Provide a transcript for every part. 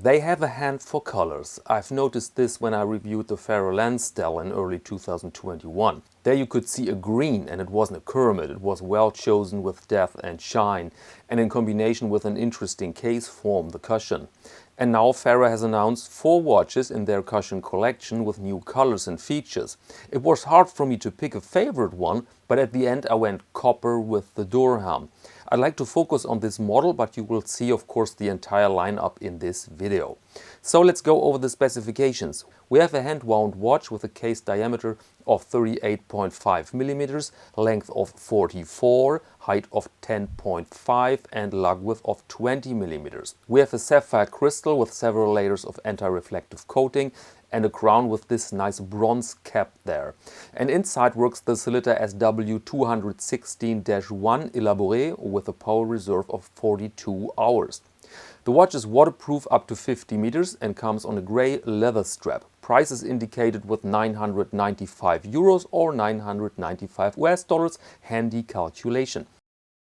They have a hand for colors. I've noticed this when I reviewed the Ferro Lansdale in early 2021. There you could see a green, and it wasn't a kermit, it was well chosen with depth and shine, and in combination with an interesting case form, the cushion. And now Ferro has announced 4 watches in their cushion collection with new colors and features. It was hard for me to pick a favorite one, but at the end I went copper with the Durham. I'd like to focus on this model, but you will see of course the entire lineup in this video. So let's go over the specifications. We have a hand-wound watch with a case diameter of 38.5 millimeters, length of 44, height of 10.5 and lug width of 20 millimeters. We have a sapphire crystal with several layers of anti-reflective coating and a crown with this nice bronze cap there. And inside works the Sellita SW216-1 Elaboré with a power reserve of 42 hours. The watch is waterproof up to 50 meters and comes on a grey leather strap. Price is indicated with 995 euros or 995 US dollars, handy calculation.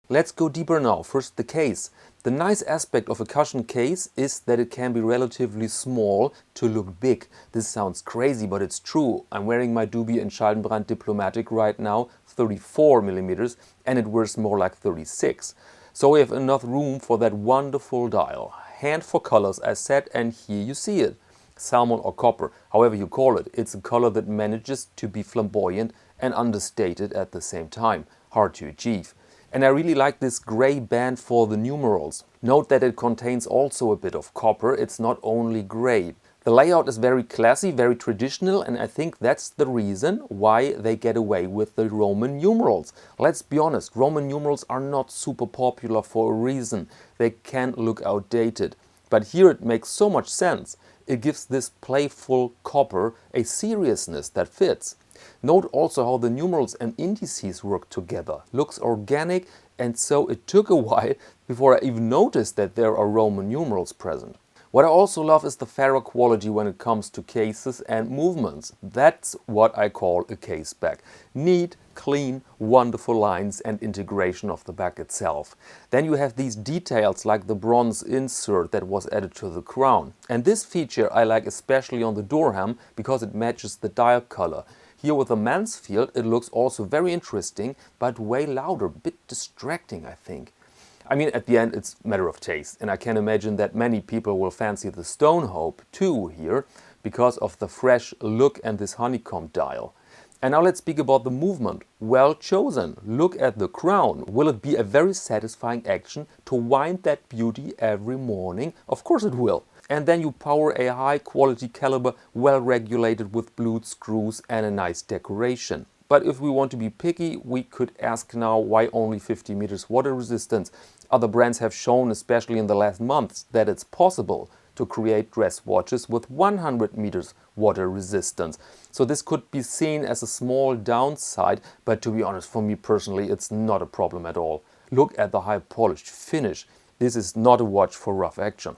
Let's go deeper now. First, the case. The nice aspect of a cushion case is that it can be relatively small to look big. This sounds crazy, but it's true. I'm wearing my Doobie and Scheidenbrand Diplomatic right now, 34 millimeters, and it wears more like 36. So we have enough room for that wonderful dial. Hand for colors, as said, and here you see it. Salmon or copper, however you call it. It's a color that manages to be flamboyant and understated at the same time. Hard to achieve. And I really like this grey band for the numerals. Note that it contains also a bit of copper, it's not only grey. The layout is very classy, very traditional, and I think that's the reason why they get away with the Roman numerals. Let's be honest, Roman numerals are not super popular for a reason. They can look outdated. But here it makes so much sense. It gives this playful copper a seriousness that fits. Note also how the numerals and indices work together. Looks organic, and so it took a while before I even noticed that there are Roman numerals present. What I also love is the Ferro quality when it comes to cases and movements. That's what I call a case back. Neat, clean, wonderful lines and integration of the back itself. Then you have these details like the bronze insert that was added to the crown. And this feature I like especially on the Durham because it matches the dial color. Here with the Mansfield it looks also very interesting, but way louder, a bit distracting I think. I mean, at the end it's a matter of taste, and I can imagine that many people will fancy the Stone Hope too here because of the fresh look and this honeycomb dial. And now let's speak about the movement. Well chosen. Look at the crown. Will it be a very satisfying action to wind that beauty every morning? Of course it will. And then you power a high quality caliber, well regulated with blued screws and a nice decoration. But if we want to be picky, we could ask now why only 50 meters water resistance. Other brands have shown, especially in the last months, that it's possible to create dress watches with 100 meters water resistance. So this could be seen as a small downside, but to be honest, for me personally, it's not a problem at all. Look at the high polished finish. This is not a watch for rough action.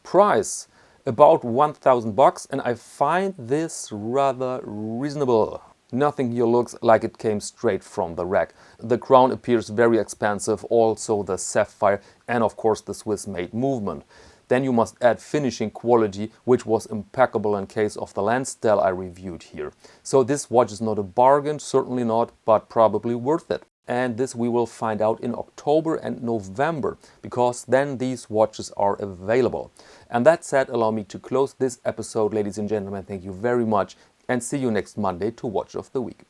Price, about 1,000 bucks, and I find this rather reasonable. Nothing here looks like it came straight from the rack. The crown appears very expensive, also the sapphire and of course the Swiss-made movement. Then you must add finishing quality, which was impeccable in case of the Lansdale I reviewed here. So this watch is not a bargain, certainly not, but probably worth it. And this we will find out in October and November, because then these watches are available. And that said, allow me to close this episode, ladies and gentlemen. Thank you very much, and see you next Monday to Watch of the Week.